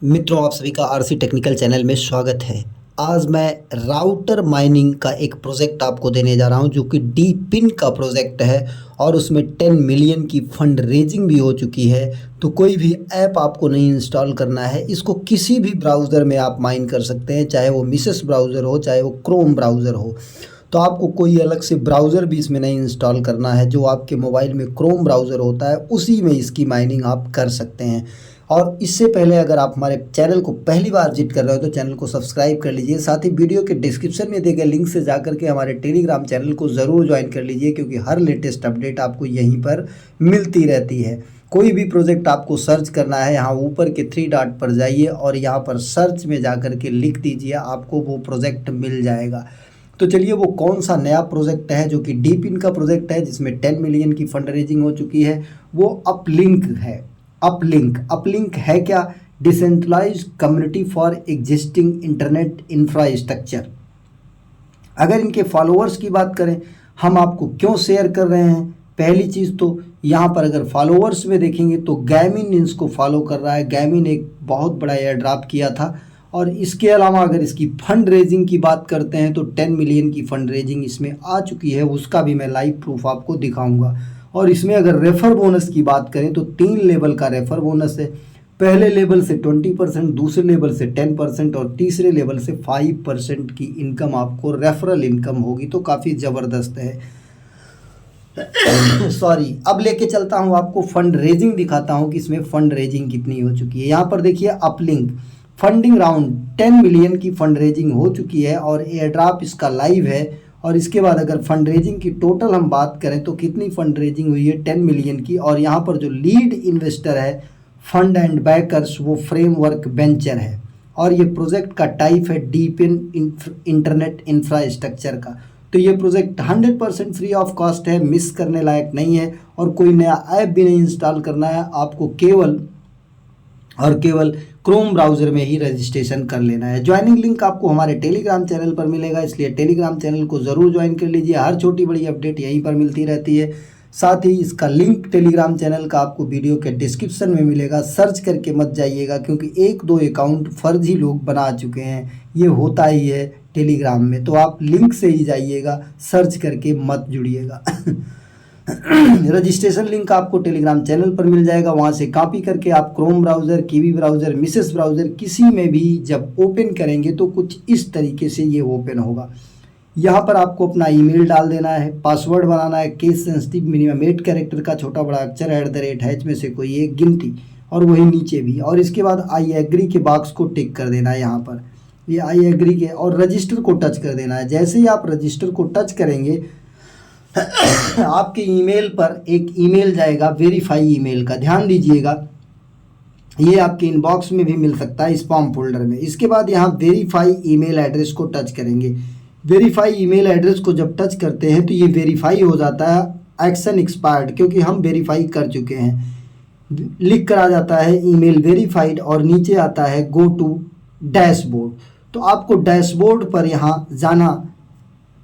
मित्रों, आप सभी का आरसी टेक्निकल चैनल में स्वागत है। आज मैं राउटर माइनिंग का एक प्रोजेक्ट आपको देने जा रहा हूं जो कि डी पिन का प्रोजेक्ट है और उसमें 10 मिलियन की फंड रेजिंग भी हो चुकी है। तो कोई भी ऐप आपको नहीं इंस्टॉल करना है, इसको किसी भी ब्राउज़र में आप माइन कर सकते हैं, चाहे वो मिसेस ब्राउज़र हो, चाहे वो क्रोम ब्राउज़र हो। तो आपको कोई अलग से ब्राउज़र भी इसमें नहीं इंस्टॉल करना है। जो आपके मोबाइल में क्रोम ब्राउज़र होता है उसी में इसकी माइनिंग आप कर सकते हैं। और इससे पहले अगर आप हमारे चैनल को पहली बार विजिट कर रहे हो तो चैनल को सब्सक्राइब कर लीजिए। साथ ही वीडियो के डिस्क्रिप्शन में दिए गए लिंक से जाकर के हमारे टेलीग्राम चैनल को ज़रूर ज्वाइन कर लीजिए, क्योंकि हर लेटेस्ट अपडेट आपको यहीं पर मिलती रहती है। कोई भी प्रोजेक्ट आपको सर्च करना है, यहाँ ऊपर के 3 डॉट पर जाइए और यहाँ पर सर्च में जाकर के लिख दीजिए, आपको वो प्रोजेक्ट मिल जाएगा। तो चलिए, वो कौन सा नया प्रोजेक्ट है जो कि डी पिन का प्रोजेक्ट है जिसमें 10 मिलियन की फंड रेजिंग हो चुकी है, वो अपलिंक है। अपलिंक है क्या? Decentralised community for existing internet infrastructure. अगर इनके फॉलोअर्स की बात करें, हम आपको क्यों शेयर कर रहे हैं, पहली चीज़ तो यहाँ पर अगर फॉलोअर्स में देखेंगे तो गैमिन इसको फॉलो कर रहा है। गैमिन एक बहुत बड़ा एयर ड्रॉप किया था। और इसके अलावा अगर इसकी फंड रेजिंग की बात करते हैं तो 10 मिलियन की फंड रेजिंग इसमें आ चुकी है, उसका भी मैं लाइव प्रूफ आपको दिखाऊंगा। और इसमें अगर रेफर बोनस की बात करें तो 3 लेवल का रेफर बोनस है। पहले लेवल से 20%, दूसरे लेवल से 10% और तीसरे लेवल से 5% की इनकम आपको रेफरल इनकम होगी। तो काफ़ी ज़बरदस्त है। सॉरी, अब लेके चलता हूँ आपको फंड रेजिंग दिखाता हूँ कि इसमें फंड रेजिंग कितनी हो चुकी है। यहाँ पर देखिए, अपलिंक फंडिंग राउंड 10 मिलियन की फंड रेजिंग हो चुकी है और एयर ड्रॉप इसका लाइव है। और इसके बाद अगर फंड रेजिंग की टोटल हम बात करें तो कितनी फंड रेजिंग हुई है, 10 मिलियन की। और यहाँ पर जो लीड इन्वेस्टर है फंड एंड बैकर्स, वो फ्रेमवर्क वेंचर है। और ये प्रोजेक्ट का टाइप है डी पिन इंटरनेट इंफ्रास्ट्रक्चर का। तो ये प्रोजेक्ट 100% फ्री ऑफ कॉस्ट है, मिस करने लायक नहीं है। और कोई नया ऐप भी नहीं इंस्टॉल करना है, आपको केवल और केवल क्रोम ब्राउज़र में ही रजिस्ट्रेशन कर लेना है। ज्वाइनिंग लिंक आपको हमारे टेलीग्राम चैनल पर मिलेगा, इसलिए टेलीग्राम चैनल को ज़रूर ज्वाइन कर लीजिए। हर छोटी बड़ी अपडेट यहीं पर मिलती रहती है। साथ ही इसका लिंक टेलीग्राम चैनल का आपको वीडियो के डिस्क्रिप्शन में मिलेगा, सर्च करके मत जाइएगा, क्योंकि 1-2 अकाउंट फर्जी लोग बना चुके हैं। ये होता ही है टेलीग्राम में, तो आप लिंक से ही जाइएगा, सर्च करके मत जुड़िएगा। रजिस्ट्रेशन लिंक आपको टेलीग्राम चैनल पर मिल जाएगा, वहाँ से कॉपी करके आप Chrome browser, kiwi browser, Mrs browser किसी में भी जब ओपन करेंगे तो कुछ इस तरीके से ये ओपन होगा। यहाँ पर आपको अपना ईमेल डाल देना है, पासवर्ड बनाना है, केस सेंसिटिव मिनिमम 8 कैरेक्टर का छोटा बड़ा अक्षर @ में से कोई एक गिनती, और वही नीचे भी। और इसके बाद आई एग्री के बॉक्स को टिक कर देना है। यहाँ पर ये आई एग्री के, और रजिस्टर को टच कर देना है। जैसे ही आप रजिस्टर को टच करेंगे आपके ईमेल पर एक ईमेल जाएगा वेरीफाई ईमेल का, ध्यान दीजिएगा। ये आपके इनबॉक्स में भी मिल सकता है, स्पैम फोल्डर में। इसके बाद यहाँ वेरीफाई ईमेल एड्रेस को टच करेंगे। वेरीफाई ईमेल एड्रेस को जब टच करते हैं तो ये वेरीफाई हो जाता है, एक्शन एक्सपायर्ड, क्योंकि हम वेरीफाई कर चुके हैं। लिख कर आ जाता है ईमेल वेरीफाइड और नीचे आता है गो टू डैशबोर्ड। तो आपको डैशबोर्ड पर यहाँ जाना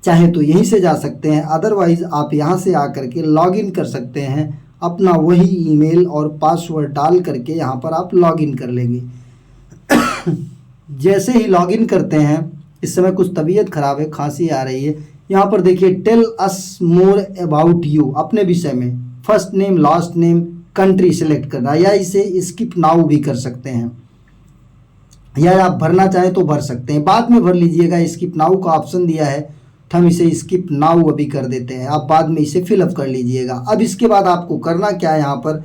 चाहे तो यहीं से जा सकते हैं, अदरवाइज़ आप यहाँ से आकर के लॉगिन कर सकते हैं। अपना वही ईमेल और पासवर्ड डाल करके यहाँ पर आप लॉगिन कर लेंगे। जैसे ही लॉगिन करते हैं, इस समय कुछ तबीयत खराब है, खांसी आ रही है। यहाँ पर देखिए, tell us more about you, अपने विषय में first name, last name, country select करना, या इसे स्किप नाउ भी कर सकते हैं, या आप भरना चाहें तो भर सकते हैं, बाद में भर लीजिएगा। स्किप नाउ का ऑप्शन दिया है तो हम इसे स्किप नाउ अभी कर देते हैं, आप बाद में इसे फिलअप कर लीजिएगा। अब इसके बाद आपको करना क्या है, यहाँ पर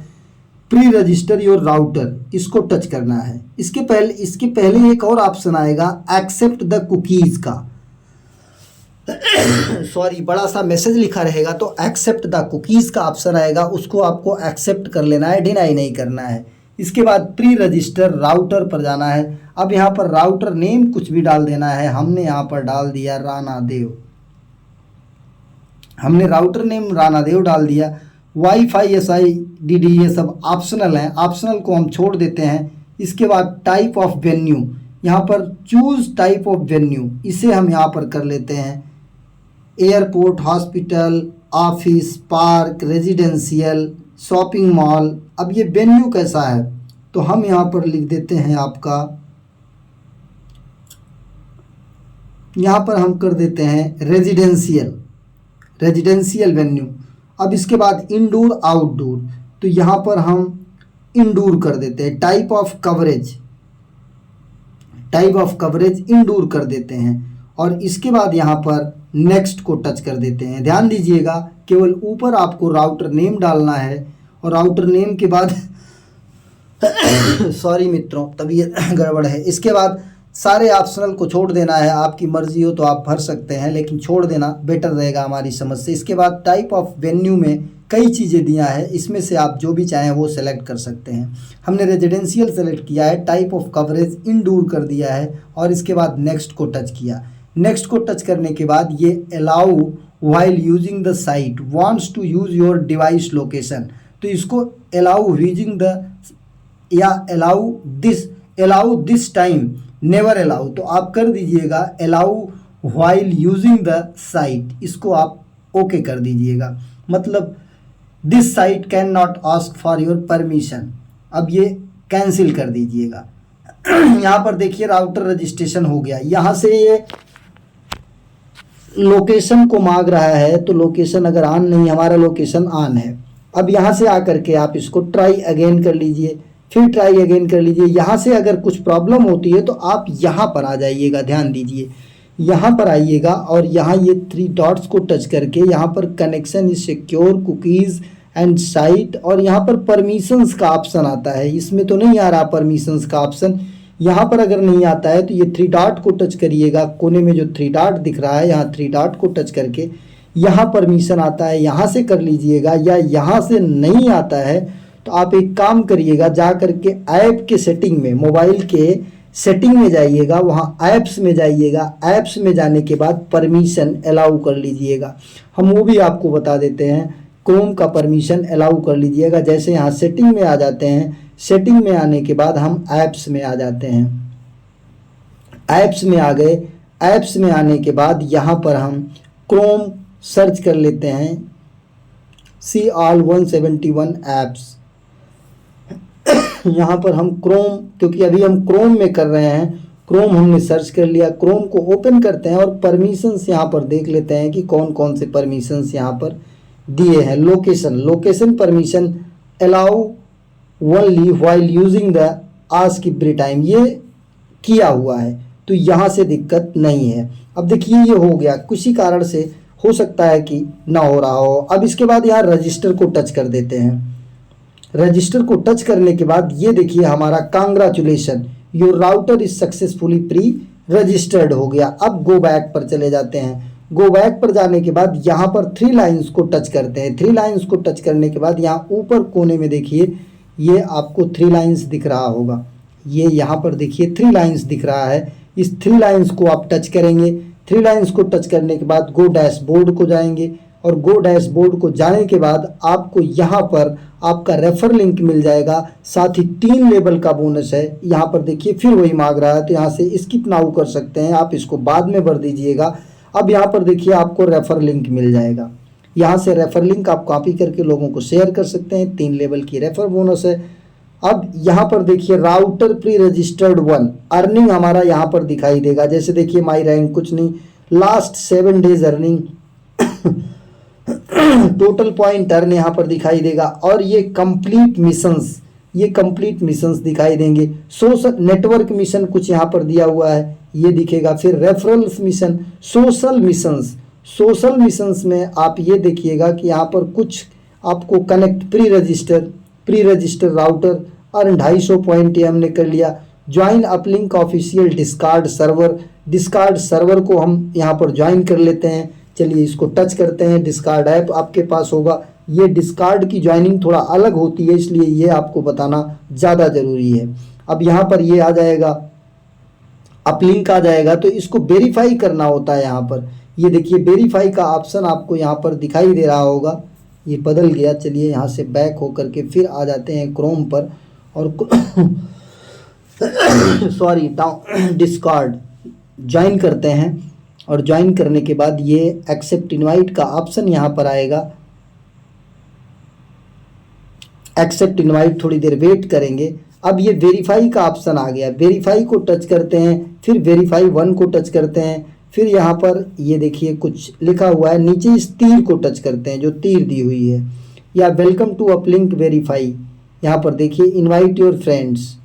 प्री रजिस्टर योर राउटर, इसको टच करना है। इसके पहले एक और ऑप्शन आएगा एक्सेप्ट द कुकीज़ का। सॉरी, बड़ा सा मैसेज लिखा रहेगा, तो एक्सेप्ट द कुकीज़ का ऑप्शन आएगा, उसको आपको एक्सेप्ट कर लेना है, डिनाई नहीं करना है। इसके बाद प्री रजिस्टर राउटर पर जाना है। अब यहाँ पर राउटर नेम कुछ भी डाल देना है। हमने यहाँ पर डाल दिया राणा देव, हमने राउटर नेम राणा देव डाल दिया। वाईफाई SIDD ये सब ऑप्शनल हैं, ऑप्शनल को हम छोड़ देते हैं। इसके बाद टाइप ऑफ वेन्यू, यहाँ पर चूज़ टाइप ऑफ वेन्यू, इसे हम यहाँ पर कर लेते हैं airport, hospital, office, park, residential, shopping mall. अब ये वेन्यू कैसा है, तो हम यहाँ पर लिख देते हैं आपका, यहाँ पर हम कर देते हैं रेजिडेंशियल वेन्यू। अब इसके बाद इंडोर आउटडोर, तो यहाँ पर हम इंडोर कर देते हैं। टाइप ऑफ कवरेज इंडोर कर देते हैं। और इसके बाद यहाँ पर नेक्स्ट को टच कर देते हैं। ध्यान दीजिएगा केवल ऊपर आपको राउटर नेम डालना है और राउटर नेम के बाद सॉरी मित्रों तबीयत गड़बड़ है। इसके बाद सारे ऑप्शनल को छोड़ देना है। आपकी मर्जी हो तो आप भर सकते हैं, लेकिन छोड़ देना बेटर रहेगा हमारी समझ से। इसके बाद टाइप ऑफ वेन्यू में कई चीज़ें दिया है, इसमें से आप जो भी चाहें वो सेलेक्ट कर सकते हैं। हमने रेजिडेंशियल सेलेक्ट किया है, टाइप ऑफ कवरेज इंडोर कर दिया है और इसके बाद नेक्स्ट को टच किया। नेक्स्ट को टच करने के बाद ये allow while using the site wants to use your device location, तो इसको अलाउ यूजिंग द या allow this time never allow, तो आप कर दीजिएगा allow while using the site, इसको आप ओके कर दीजिएगा। मतलब this site can not ask for your permission, अब ये कैंसिल कर दीजिएगा। यहाँ पर देखिए राउटर रजिस्ट्रेशन हो गया। यहाँ से ये लोकेशन को मांग रहा है, तो लोकेशन अगर ऑन नहीं, हमारा लोकेशन ऑन है। अब यहाँ से आकर के आप इसको ट्राई अगेन कर लीजिए, फिर ट्राई अगेन कर लीजिए। यहाँ से अगर कुछ प्रॉब्लम होती है तो आप यहाँ पर आ जाइएगा। ध्यान दीजिए, यहाँ पर आइएगा और यहाँ ये 3 डॉट्स को टच करके यहाँ पर connection is secure, cookies and site, और यहाँ पर परमिशंस का ऑप्शन आता है। इसमें तो नहीं आ रहा परमिशंस का ऑप्शन, यहाँ पर अगर नहीं आता है तो ये 3 डॉट को टच करिएगा। कोने में जो 3 डॉट दिख रहा है, यहाँ 3 डॉट को टच करके यहाँ परमिशन आता है, यहाँ से कर लीजिएगा। या यहाँ से नहीं आता है तो आप एक काम करिएगा, जा करके ऐप के सेटिंग में, मोबाइल के सेटिंग में जाइएगा, वहाँ ऐप्स में जाइएगा। ऐप्स में जाने के बाद परमिशन अलाउ कर लीजिएगा। हम वो भी आपको बता देते हैं, क्रोम का परमिशन अलाउ कर लीजिएगा। जैसे यहाँ सेटिंग में आ जाते हैं, सेटिंग में आने के बाद हम ऐप्स में आ जाते हैं। ऐप्स में आ गए, ऐप्स में आने के बाद यहाँ पर हम क्रोम सर्च कर लेते हैं, सी ऑल 171 ऐप्स। यहाँ पर हम क्रोम, क्योंकि अभी हम क्रोम में कर रहे हैं, क्रोम हमने सर्च कर लिया। क्रोम को ओपन करते हैं और परमिशंस यहाँ पर देख लेते हैं कि कौन कौन से परमिशंस यहाँ पर दिए हैं। Location permission allow only while using the ask every time, ये किया हुआ है, तो यहाँ से दिक्कत नहीं है। अब देखिए ये हो गया, किसी कारण से हो सकता है कि ना हो रहा हो। अब इसके बाद यहाँ रजिस्टर को टच कर देते हैं। रजिस्टर को टच करने के बाद ये देखिए हमारा congratulation, your router is successfully pre registered हो गया। अब गो बैक पर चले जाते हैं। गो बैक पर जाने के बाद यहाँ पर 3 लाइन्स को टच करते हैं। 3 लाइन्स को टच करने के बाद यहाँ ऊपर कोने में देखिए ये आपको 3 लाइन्स दिख रहा होगा। ये यहाँ पर देखिए 3 लाइन्स दिख रहा है। इस 3 लाइन्स को आप टच करेंगे। 3 लाइन्स को टच करने के बाद गो डैशबोर्ड को जाएंगे और गो डैशबोर्ड को जाने के बाद आपको यहाँ पर आपका रेफर लिंक मिल जाएगा। साथ ही 3 लेवल का बोनस है। यहाँ पर देखिए फिर वही मांग रहा है, तो यहाँ से स्किप नाउ कर सकते हैं, आप इसको बाद में भर दीजिएगा। अब यहाँ पर देखिए आपको रेफर लिंक मिल जाएगा। यहाँ से रेफर लिंक आप कॉपी करके लोगों को शेयर कर सकते हैं। 3 लेवल की रेफर बोनस है। अब यहाँ पर देखिए राउटर प्री रजिस्टर्ड 1 अर्निंग हमारा यहाँ पर दिखाई देगा। जैसे देखिए माई रैंक कुछ नहीं, last 7 days earning total point earn यहाँ पर दिखाई देगा। और ये कंप्लीट मिशंस दिखाई देंगे। सोशल नेटवर्क मिशन कुछ यहाँ पर दिया हुआ है, ये दिखेगा। फिर रेफरल्स मिशन, सोशल मिशंस में आप ये देखिएगा कि यहाँ पर कुछ आपको connect pre register router earn 250 point, ये हमने कर लिया। Join uplink official discard server को हम यहाँ पर ज्वाइन कर लेते हैं। चलिए इसको टच करते हैं। डिस्कार्ड ऐप आपके पास होगा। ये डिस्कार्ड की ज्वाइनिंग थोड़ा अलग होती है, इसलिए ये आपको बताना ज़्यादा ज़रूरी है। अब यहाँ पर ये आ जाएगा, अपलिंक आ जाएगा, तो इसको वेरीफाई करना होता है। यहाँ पर ये देखिए वेरीफाई का ऑप्शन आपको यहाँ पर दिखाई दे रहा होगा। ये बदल गया। चलिए यहाँ से बैक होकर के फिर आ जाते हैं क्रोम पर और डिस्कॉर्ड ज्वाइन करते हैं। और ज्वाइन करने के बाद ये एक्सेप्ट इनवाइट का ऑप्शन यहाँ पर आएगा। एक्सेप्ट इनवाइट थोड़ी देर वेट करेंगे। अब ये वेरीफाई का ऑप्शन आ गया, वेरीफाई को टच करते हैं, फिर वेरीफाई 1 को टच करते हैं, फिर यहाँ पर ये देखिए कुछ लिखा हुआ है, नीचे इस तीर को टच करते हैं जो तीर दी हुई है, या वेलकम टू अपलिंक वेरीफाई, यहाँ पर देखिए इनवाइट योर फ्रेंड्स,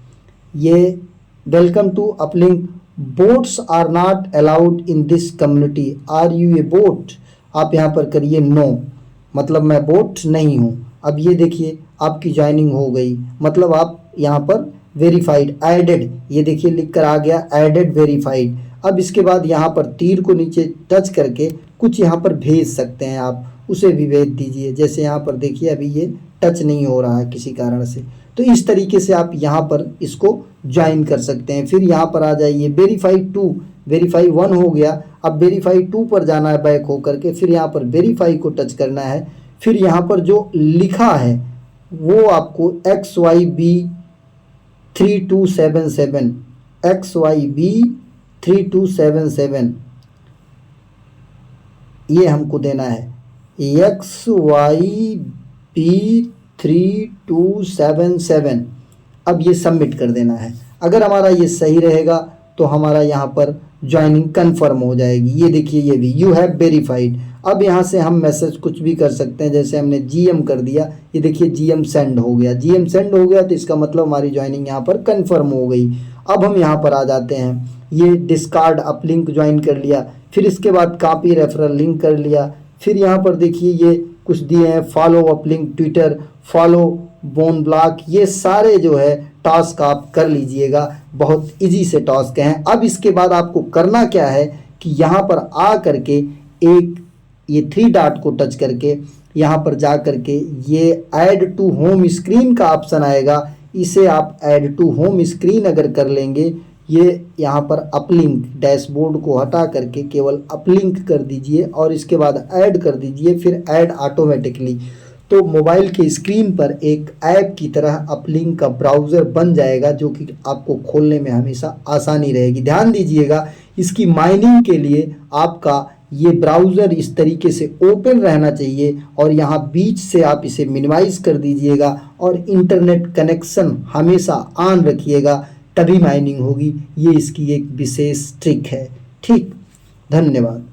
ये welcome to Uplink, bots are not allowed in this community, are you a bot, आप यहाँ पर करिए नो, मतलब मैं बोट नहीं हूँ। अब ये देखिए आपकी ज्वाइनिंग हो गई, मतलब आप यहाँ पर वेरीफाइड एडेड, ये देखिए लिख कर आ गया एडेड वेरीफाइड। अब इसके बाद यहाँ पर तीर को नीचे टच करके कुछ यहाँ पर भेज सकते हैं आप, उसे भी भेज दीजिए। जैसे यहाँ पर देखिए अभी ये टच नहीं हो रहा है किसी कारण से, तो इस तरीके से आप यहाँ पर इसको ज्वाइन कर सकते हैं। फिर यहाँ पर आ जाइए वेरीफाई 2, वेरीफाई 1 हो गया, अब वेरीफाई 2 पर जाना है बैक हो करके, फिर यहाँ पर वेरीफाई को टच करना है, फिर यहाँ पर जो लिखा है वो आपको XYB3277 XYB3277 ये हमको देना है, XYB3277। अब ये सबमिट कर देना है। अगर हमारा ये सही रहेगा तो हमारा यहाँ पर ज्वाइनिंग कन्फर्म हो जाएगी। ये देखिए ये भी यू हैव वेरीफाइड। अब यहाँ से हम मैसेज कुछ भी कर सकते हैं, जैसे हमने GM कर दिया, ये देखिए GM सेंड हो गया, GM सेंड हो गया तो इसका मतलब हमारी ज्वाइनिंग यहाँ पर कन्फर्म हो गई। अब हम यहाँ पर आ जाते हैं, ये डिस्कार्ड अपलिंक ज्वाइन कर लिया, फिर इसके बाद कॉपी रेफरल लिंक कर लिया, फिर यहाँ पर देखिए ये कुछ दिए हैं, follow uplink Twitter, follow bone block, ये सारे जो है टास्क आप कर लीजिएगा, बहुत इजी से टास्क हैं। अब इसके बाद आपको करना क्या है कि यहाँ पर आ करके एक ये 3 डॉट को टच करके यहाँ पर जा करके ये ऐड टू होम स्क्रीन का ऑप्शन आएगा, इसे आप ऐड टू होम स्क्रीन अगर कर लेंगे, ये यहाँ पर अपलिंक डैशबोर्ड को हटा करके केवल अपलिंक कर दीजिए और इसके बाद ऐड कर दीजिए, फिर ऐड ऑटोमेटिकली, तो मोबाइल के स्क्रीन पर एक ऐप की तरह अपलिंक का ब्राउज़र बन जाएगा, जो कि आपको खोलने में हमेशा आसानी रहेगी। ध्यान दीजिएगा, इसकी माइनिंग के लिए आपका ये ब्राउज़र इस तरीके से ओपन रहना चाहिए और यहाँ बीच से आप इसे मिनिमाइज कर दीजिएगा और इंटरनेट कनेक्शन हमेशा ऑन रखिएगा, तभी माइनिंग होगी। ये इसकी एक विशेष ट्रिक है। ठीक, धन्यवाद।